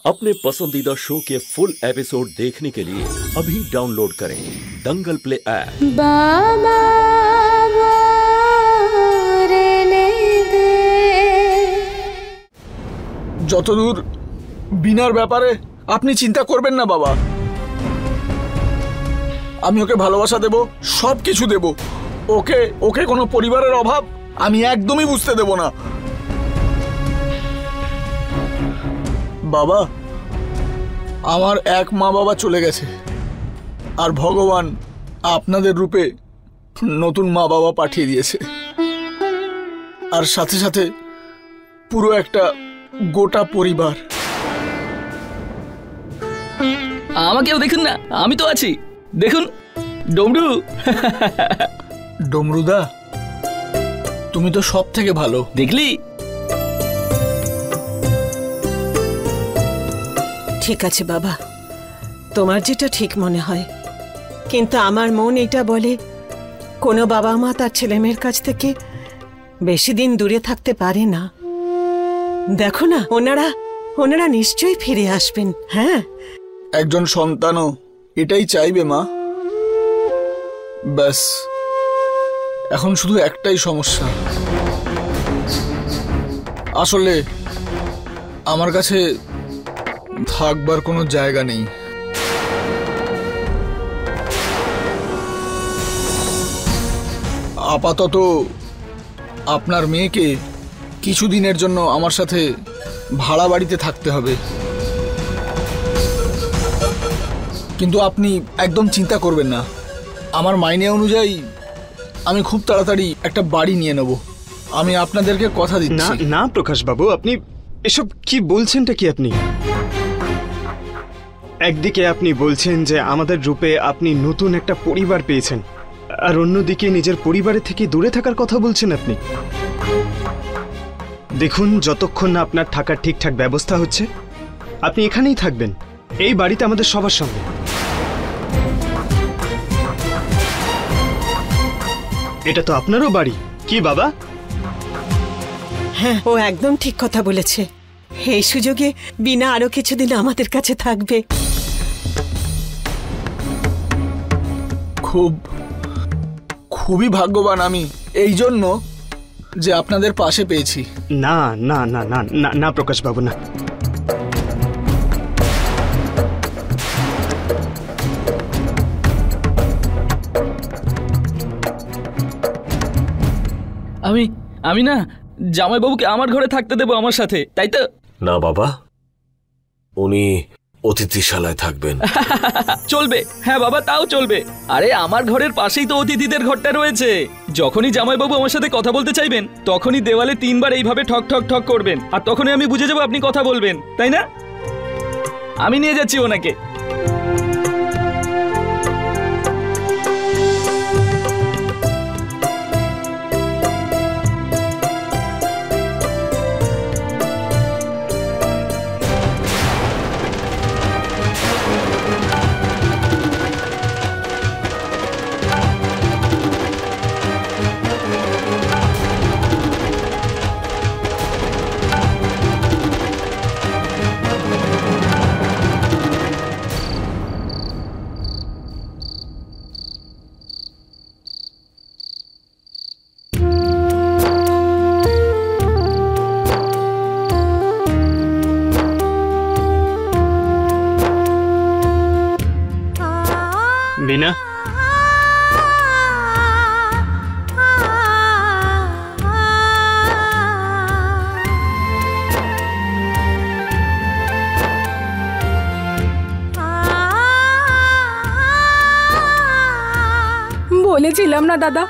अपने पसंदीदा शो के फुल एपिसोड देखने के लिए अभी डाउनलोड करें दंगल प्ले ऐप। যতদূর বিনার ব্যাপারে আপনি চিন্তা করবেন না বাবা, আমি ওকে ভালোবাসা দেব, সব কিছু দেব। ওকে ওকে কোনো পরিবারের অভাব আমি একদমই বুঝতে দেব না। বাবা, আমার এক মা বাবা চলে গেছে, আর ভগবান আপনাদের রূপে নতুন মা বাবা পাঠিয়ে দিয়েছে, আর সাথে সাথে পুরো একটা গোটা পরিবার। আমাকেও দেখুন না, আমি তো আছি, দেখুন ডমরু। ডমরুদা, তুমি তো সব থেকে ভালো। দেখলি? ঠিক আছে বাবা, তোমার যেটা ঠিক মনে হয়, কিন্তু আমার মন এটা বলে কোনো বাবা মা তার ছেলেমেয়ের কাছ থেকে বেশি দিন দূরে থাকতে পারে না। দেখো না, ওনারা নিশ্চয়ই ফিরে আসবেন। হ্যাঁ, একজন সন্তানও এটাই চাইবে মা। ব্যাস, এখন শুধু একটাই সমস্যা, আসলে আমার কাছে থাকবার কোনো জায়গা নেই। আপাতত আপনার মেয়েকে কিছুদিনের জন্য আমার সাথে ভাড়া বাড়িতে থাকতে হবে, কিন্তু আপনি একদম চিন্তা করবেন না। আমার মাইনে অনুযায়ী আমি খুব তাড়াতাড়ি একটা বাড়ি নিয়ে নেব। আমি আপনাদেরকে কথা দিচ্ছি। না না প্রকাশ বাবু, আপনি এসব কি বলছেনটা কি? আপনি একদিকে আপনি বলছেন যে আমাদের রূপে আপনি নতুন একটা পরিবার পেয়েছেন, আর অন্যদিকে নিজের পরিবারের থেকে দূরে থাকার কথা বলছেন আপনি। দেখুন, যতক্ষণ না আপনার থাকার ঠিকঠাক ব্যবস্থা হচ্ছে, আপনি এখানেই থাকবেন, এই বাড়িতে আমাদের সবার সঙ্গে। এটা তো আপনারও বাড়ি, কি বাবা? হ্যাঁ, ও একদম ঠিক কথা বলেছে। এই সুযোগে বিনা আরো কিছুদিন আমাদের কাছে থাকবে। খুবই ভাগ্যবান আমি এই জন্য যে আপনাদের পাশে পেয়েছি। না না না না না না প্রকাশ বাবু, না। আমি না জামাইবাবুকে আমার ঘরে থাকতে দেবো আমার সাথে, তাই তো? না বাবা, উনি অতিথিশালায় থাকবেন। চলবে, হ্যাঁ বাবা, তাও চলবে। আরে আমার ঘরের পাশেই তো অতিথিদের ঘরটা রয়েছে। যখনই জামাইবাবু আমার সাথে কথা বলতে চাইবেন, তখনই দেওয়ালে 3 বার এইভাবে ঠক ঠক ঠক করবেন, আর তখনই আমি বুঝে যাবো আপনি কথা বলবেন, তাই না? আমি নিয়ে যাচ্ছি ওনাকে। বিনা, বলেছিলাম না দাদা,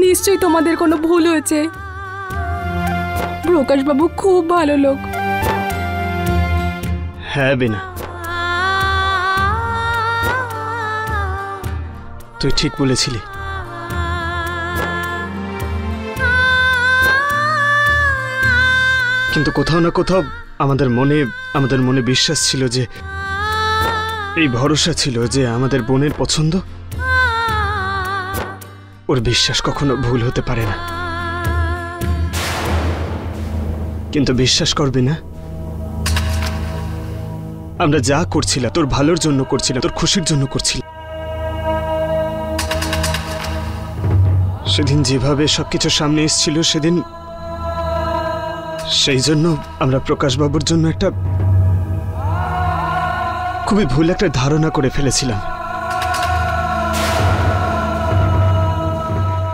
নিশ্চয়ই তোমাদের কোনো ভুল হয়েছে। প্রকাশবাবু খুব ভালো লোক। হ্যাঁ বিনা, তুই ঠিক বলেছিলি। কিন্তু কোথাও না কোথাও আমাদের মনে বিশ্বাস ছিল, যে এই ভরসা ছিল যে আমাদের বোনের পছন্দ, ওর বিশ্বাস কখনো ভুল হতে পারে না। কিন্তু বিশ্বাস করবি না, আমরা যা করছিলাম তোর ভালোর জন্য করছিলাম, তোর খুশির জন্য করছিলাম। সেদিন যেভাবে সবকিছু সামনে এসেছিল সেদিন, সেই জন্য আমরা প্রকাশবাবুর জন্য একটা খুবই ভুল একটা ধারণা করে ফেলেছিলাম।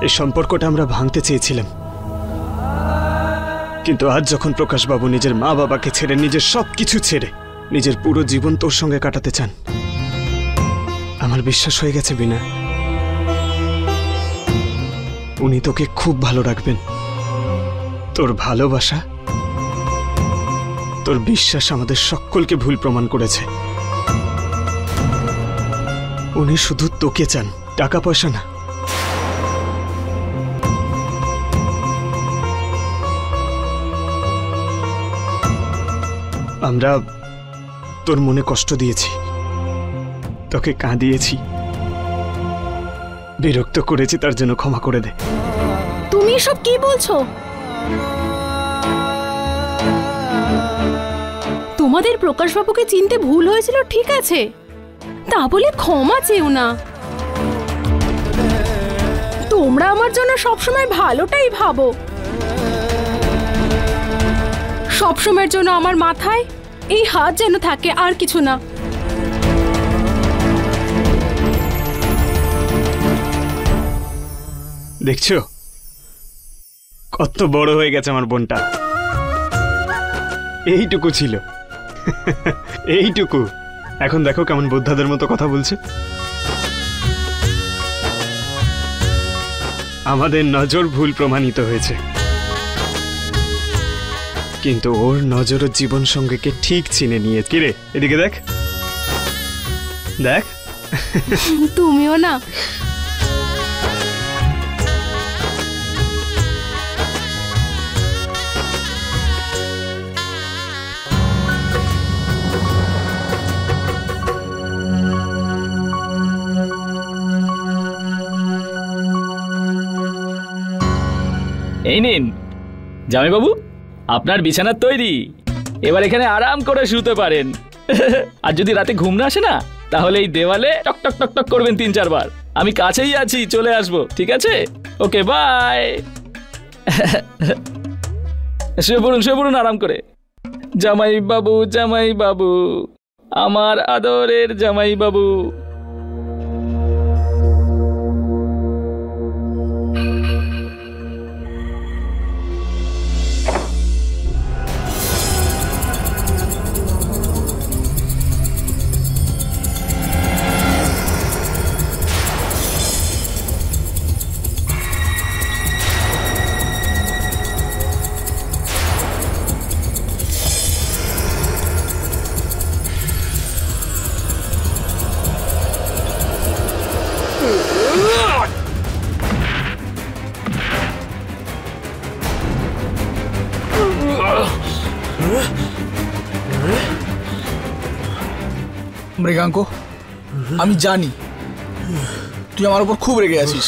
এই সম্পর্কটা আমরা ভাঙতে চেয়েছিলাম, কিন্তু আজ যখন প্রকাশবাবু নিজের মা বাবাকে ছেড়ে, নিজের সবকিছু ছেড়ে নিজের পুরো জীবন তোর সঙ্গে কাটাতে চান, আমার বিশ্বাস হয়ে গেছে বিনা, উনি তোকে খুব ভালো রাখবেন। তোর ভালোবাসা, তোর বিশ্বাস আমাদের সকলকে ভুল প্রমাণ করেছে। উনি শুধু তোকে চান, টাকা পয়সা না। আমরা তোর মনে কষ্ট দিয়েছি, তোকে কাঁদিয়েছি, বিরক্ত করেছি, তার জন্য ক্ষমা করে দে। তুমি এসব কি বলছো? তোমাদের প্রকাশবাবুকে চিনতে ভুল হয়েছিল, ঠিক আছে, তা বলে ক্ষমা চেও না। তোমরা আমার জন্য সবসময় ভালোটাই ভাবো। সবসময়ের জন্য আমার মাথায় এই হাত যেন থাকে, আর কিছু না। দেখছো কত বড় হয়ে গেছে আমার বোনটা। এইটুকু ছিল, এইটুকু, এখন দেখো কেমন বোদ্ধাদের মতো কথা বলছে। আমাদের নজর ভুল প্রমাণিত হয়েছে, কিন্তু ওর নজর জীবন সঙ্গীকে ঠিক চিনে নিয়ে। কিরে এদিকে দেখ, দেখ। তুমিও না। এই নিন জামাইবাবু, আপনার বিছানা তৈরি। এবার এখানে আরাম করে শুতে পারেন। আর যদি রাতে ঘুম না আসে না, তাহলে এই দেওয়ালে টক টক টক টক করবেন 3-4 বার। আমি কাছেই আছি, চলে আসবো, ঠিক আছে? ওকে, বাই। শুয়ে পড়ুন আরাম করে। জামাই বাবু, আমার আদরের জামাই বাবু। মৃগাঙ্ক, আমি জানি তুই আমার উপর খুব রেগে আছিস,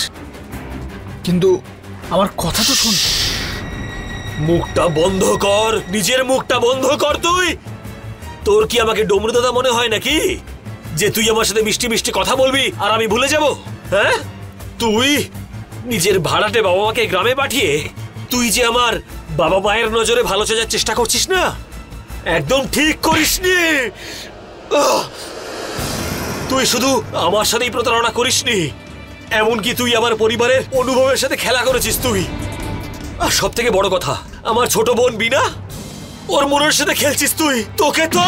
কিন্তু আমার কথা তো শোন। মুখটা বন্ধ কর, নিজের মুখটা বন্ধ কর। তোর কি আমাকে ডমরু দাদা মনে হয় নাকি, যে তুই আমার সাথে মিষ্টি মিষ্টি কথা বলবি আর আমি ভুলে যাব? হ্যাঁ, তুই নিজের ভাড়াটে বাবা মাকে গ্রামে পাঠিয়ে তুই যে আমার বাবা মায়ের নজরে ভালো সাজার চেষ্টা করছিস না, একদম ঠিক করিসনি। তুই শুধু আমার সাথেই প্রতারণা করিসনি, এমনকি তুই আমার পরিবারের অনুভবের সাথে খেলা করেছিস তুই। আর সব থেকে বড় কথা, আমার ছোট বোন বিনা, ওর মনের সাথে খেলছিস তুই। তোকে তো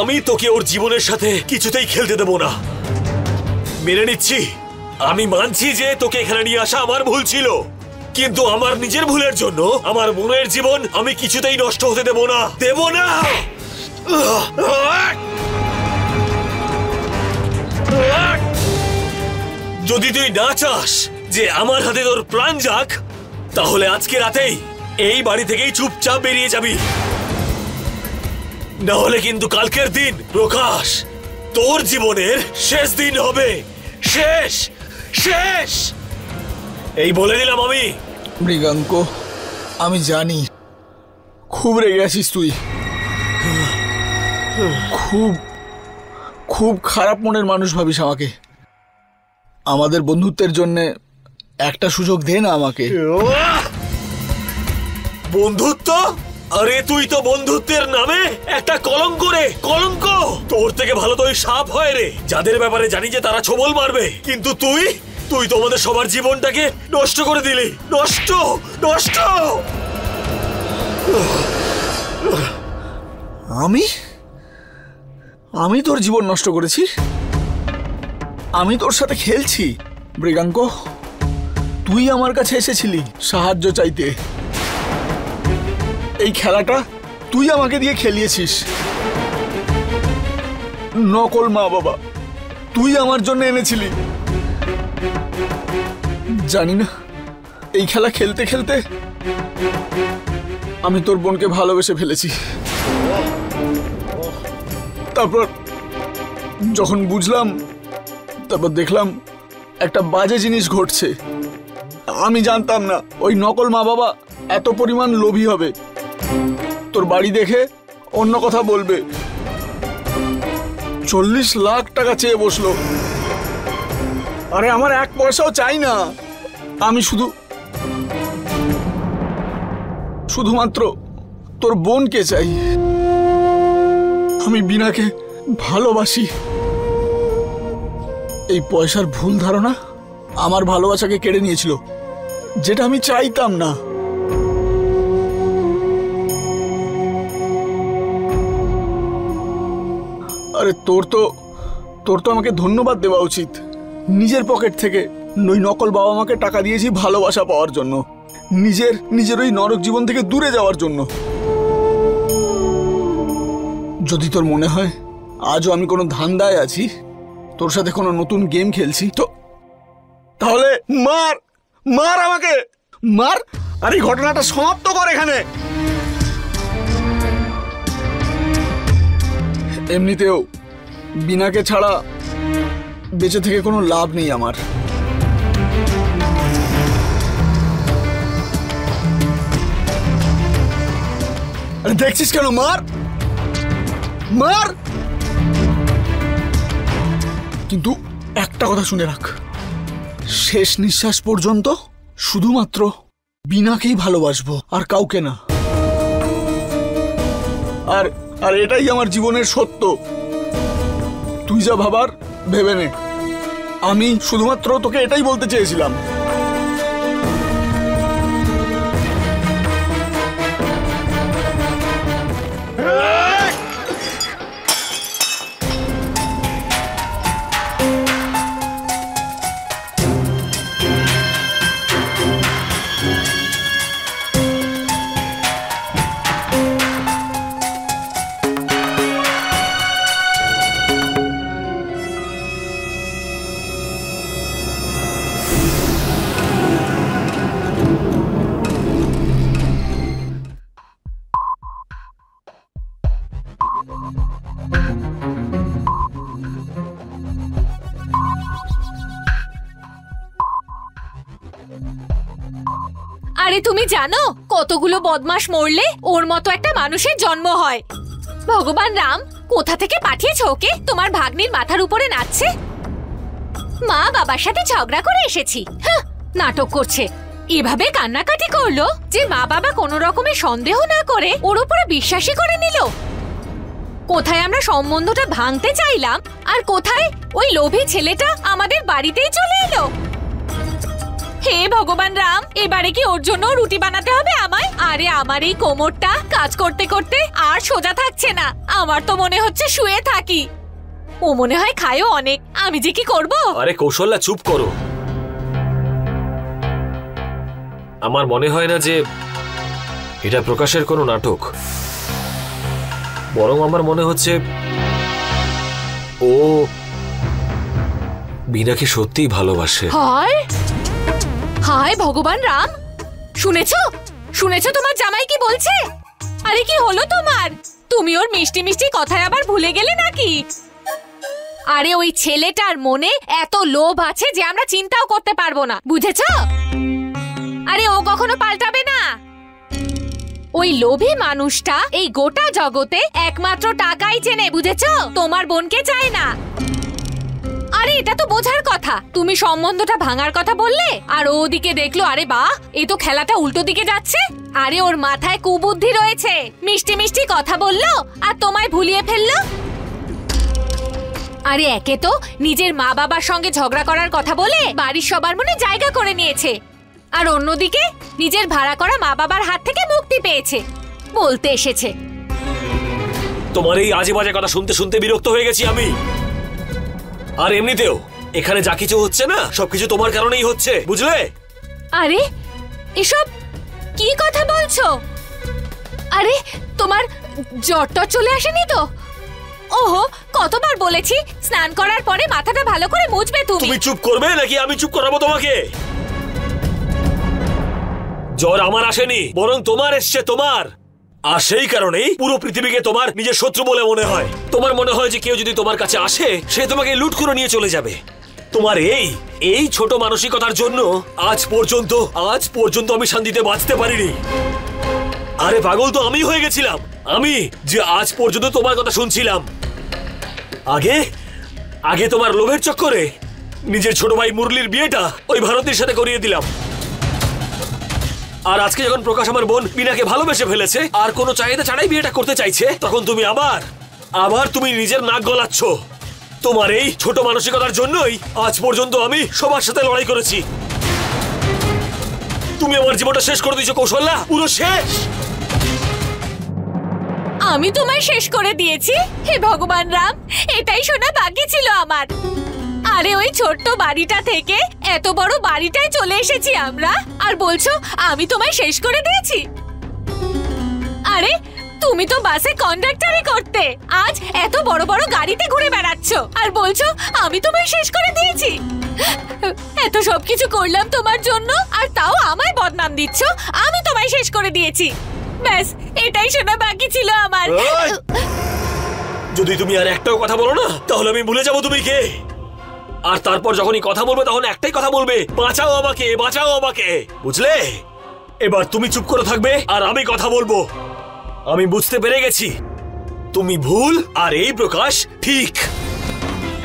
আমি তোকে ওর জীবনের সাথে কিছুতেই খেলতে দেব না। মেনে নিচ্ছি, আমি মানছি যে তোকে এখানে নিয়ে আসা আমার ভুল ছিল, কিন্তু আমার নিজের ভুলের জন্য আমার বোনের জীবন আমি কিছুতেই নষ্ট হতে দেব না, দেব না। যদি তুই না চাস যে আমার হাতে তোর প্রাণ যাক, তাহলে আজকে রাতেই এই বাড়ি থেকেই চুপচাপ বেরিয়ে যাবি। না হলে কিন্তু কালকের দিন প্রকাশ তোর জীবনের শেষ দিন হবে। শেষ, শেষ, এই বলে দিলাম আমি। মৃগাঙ্ক, আমি জানি খুব রেগে আছিস তুই। খুব খুব খারাপ মনের মানুষ ভাবিস আমাকে। আমাদের বন্ধুত্বের জন্যে একটা সুযোগ দে না আমাকে। বন্ধুত্ব? আরে তুই তো বন্ধুত্বের নামে একটা কলঙ্ক রে, কলঙ্ক। তোর থেকে ভালো তো ওই সাপ হয় রে, যাদের ব্যাপারে জানি যে তারা ছোবল মারবে, কিন্তু তুই তুই তো আমাদের সবার জীবনটাকে নষ্ট করে দিলি। নষ্ট নষ্ট। আমি তোর জীবন নষ্ট করেছি? আমি তোর সাথে খেলছি মৃগাঙ্ক? তুই আমার কাছে এসেছিলি সাহায্য চাইতে। এই খেলাটা তুই আমাকে দিয়ে খেলিয়েছিস। নকল মা বাবা তুই আমার জন্য এনেছিলি। জানি না এই খেলা খেলতে খেলতে আমি তোর বোনকে ভালোবেসে ফেলেছি। তারপর যখন বুঝলাম, তারপর দেখলাম একটা বাজে জিনিস ঘটছে। আমি জানতাম না ওই নকল মা বাবা এত পরিমাণ লোভী হবে। তোর বাড়ি দেখে অন্য কথা বলবে। 40 লাখ টাকা চেয়ে বসলো। আরে আমার এক পয়সাও চাই না। আমি শুধুমাত্র তোর বোনকে চাই। আমি বিনাকে ভালোবাসি। এই পয়সার ভুল ধারণা আমার ভালোবাসাকে কেড়ে নিয়েছিল, যেটা আমি চাইতাম না। আরে তোর তো আমাকে ধন্যবাদ দেওয়া উচিত। নিজের পকেট থেকে ওই নকল বাবা মাকে টাকা দিয়েছি ভালোবাসা পাওয়ার জন্য, নিজের ওই নরক জীবন থেকে দূরে যাওয়ার জন্য। যদি তোর মনে হয় আজও আমি কোনো ধান্দায় আছি, তোর সাথে কোনো নতুন গেম খেলছি, তো তাহলে মার আমাকে মার। আর এই ঘটনাটা সমাপ্ত কর এখানে। এমনিতেও বিনাকে ছাড়া বেঁচে থেকে কোনো লাভ নেই আমার। আরে দেখছিস কেন? মার। কিন্তু একটা কথা শুনে রাখ, শেষ নিঃশ্বাস পর্যন্ত শুধুমাত্র বিনাকেই ভালোবাসবো, আর কাউকে না। আর এটাই আমার জীবনের সত্য। তুই যা ভাবার ভেবে নে। আমি শুধুমাত্র তোকে এটাই বলতে চেয়েছিলাম। আরে তুমি জানো কতগুলো বদমাশ মরলে ওর মতো একটা মানুষের জন্ম হয়? ভগবান রাম কোথা থেকে পাঠিয়েছে ওকে তোমার ভাগ্নির মাথার উপরে নাচছে? মা বাবার সাথে ঝগড়া করে এসেছি, নাটক করছে। এভাবে কান্নাকাটি করলো যে মা বাবা কোনো রকমের সন্দেহ না করে ওর উপরে বিশ্বাসই করে নিল। কোথায় আমরা সম্বন্ধটা ভাঙতে চাইলাম, আর কোথায় ওই লোভী ছেলেটা আমাদের বাড়িতেই চলে এলো। হে ভগবান রাম, এবারে কি ওর জন্য রুটি বানাতে হবে আমায়? আরে আমার এই কোমরটা কাজ করতে করতে আর সোজা থাকছে না। আমার তো মনে হচ্ছে শুয়ে থাকি। ও মনে হয় খায়ও অনেক। আমি যে কি করব? আরে কৌশল্যা চুপ করো। আমার মনে হয় না যে এটা প্রকাশের কোনো নাটক। বরং আমার মনে হচ্ছে ও বিনাকে সত্যিই ভালোবাসে। হায় হায় ভগবান রাম, শুনেছো তোমার জামাই কি বলছে? আরে কি হলো তোমার? তুমি ওর মিষ্টি মিষ্টি কথায় আবার ভুলে গেলে নাকি? আরে ওই ছেলেটার মনে এত লোভ আছে যে আমরা চিন্তাও করতে পারবো না, বুঝেছো? আরে ও কখনো পাল্টাবে না। ও ওই লোভী মানুষটা এই গোটা জগতে একমাত্র টাকাই চেনে, বুঝেছো? তোমার বোনকে চায় না। আরে এটা তো বোঝার কথা। তুমি সম্বন্ধটা ভাঙার কথা বললে, আর ও ওদিকে দেখলো, আরে বাহ, এই তো খেলাটা উল্টো দিকে যাচ্ছে। আরে ওর মাথায় কুবুদ্ধি রয়েছে, মিষ্টি মিষ্টি কথা বললো আর তোমায় ভুলিয়ে ফেললো। আরে একে তো নিজের মা বাবার সঙ্গে ঝগড়া করার কথা বলে বাড়ির সবার মনে জায়গা করে নিয়েছে, আর অন্যদিকে নিজের ভাড়া করা মা বাবার হাত থেকে মুক্তি পেয়েছে। বলতে এসেছে। তোমার এই আজে বাজে কথা শুনতে শুনতে বিরক্ত হয়ে গেছি আমি। আর এমনিতেও এখানে যা কিছু হচ্ছে না, সবকিছু তোমার কারণেই হচ্ছে, বুঝলে? আরে এসব কি কথা বলছো? আরে তোমার জ্বরটা চলে আসেনি তো? ওহো, কতবার বলেছি স্নান করার পরে মাথাটা ভালো করে মুছবে। তুমি চুপ করবে নাকি আমি চুপ করাবো তোমাকে? জ্বর আমার আসেনি, বরং তোমার এসছে। তোমার আর সেই কারণেই পুরো পৃথিবীকে তোমার নিজের শত্রু বলে মনে হয়। তোমার মনে হয় যে কেউ যদি তোমার কাছে আসে, সে তোমাকে লুট করে নিয়ে চলে যাবে। তোমার এই ছোট মানসিকতার জন্য আজ পর্যন্ত আমি শান্তিতে বাঁচতে পারিনি। আরে পাগল তো আমি হয়ে গেছিলাম, আমি যে আজ পর্যন্ত তোমার কথা শুনছিলাম। আগে তোমার লোভের চক্করে নিজের ছোট ভাই মুরলির বিয়েটা ওই ভারতীর সাথে করিয়ে দিলাম। আর আজকে যখন প্রকাশ আমার বোন বিনাকে ভালোবেসে ফেলেছে আর কোনো চাহিদা ছাড়াই বিয়েটা করতে চাইছে, তখন তুমি আবার তুমি নিজের নাক গলাচ্ছ। তোমার এই ছোট মানসিকতার জন্যই আজ পর্যন্ত আমি সবার সাথে লড়াই করেছি। তুমি আমার জীবনটা শেষ করে দিয়েছো কৌশল্যা, পুরো শেষ। আমি তোমায় শেষ করে দিয়েছি? হে ভগবান রাম, এটাই শোনা বাকি ছিল আমার। আরে ওই ছোট্ট বাড়িটা থেকে এত বড় বাড়িটায় চলে এসেছি আমরা, আর বলছো আমি তোমায় শেষ করে দিয়েছি? আরে তুমি তো বাসে কন্ডাক্টরি করতে, আজ এত বড় বড় গাড়িতে ঘুরে বেড়াচ্ছ আর বলছো আমি তোমায় শেষ করে দিয়েছি? এত সবকিছু করলাম তোমার জন্য, আর তাও আমায় বদনাম দিচ্ছ আমি তোমায় শেষ করে দিয়েছি। ব্যাস এটাই শোনা বাকি ছিল আমার। যদি তুমি আর একটাও কথা বলো না, তাহলে আমি ভুলে যাবো তুমি কে। আর তারপর যখনই কথা বলবে তখন একটাই কথা বলবে, বাঁচাও আমাকে, বাঁচাও আমাকে, বুঝলে? এবার তুমি চুপ করে থাকবে আর আমি কথা বলবো। আমি বুঝতে পেরে গেছি তুমি ভুল আর এই প্রকাশ ঠিক।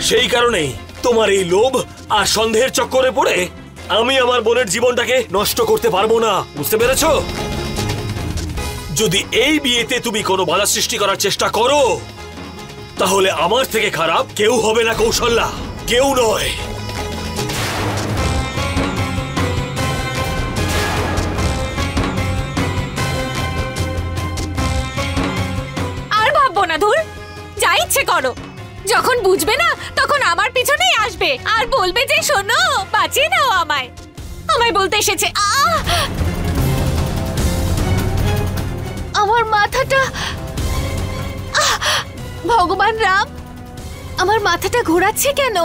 সেই কারণেই তোমার এই লোভ আর সন্দেহের চক্করে পড়ে আমি আমার বোনের জীবনটাকে নষ্ট করতে পারবো না, বুঝতে পেরেছো? যদি এই বিয়েতে তুমি কোনো বাধা সৃষ্টি করার চেষ্টা করো, তাহলে আমার থেকে খারাপ কেউ হবে না কৌশল্যা, কেউ নয়। আর ভাববো না, ধুর, যা ইচ্ছে করো। যখন বুঝবে না তখন আমার পিছনেই আসবে আর বলবে যে শোনো, বাঁচিয়ে দাও আমায়। আমায় বলতে এসেছে। আমার মাথাটা, ভগবান রাম, আমার মাথাটা ঘোরাচ্ছে কেন?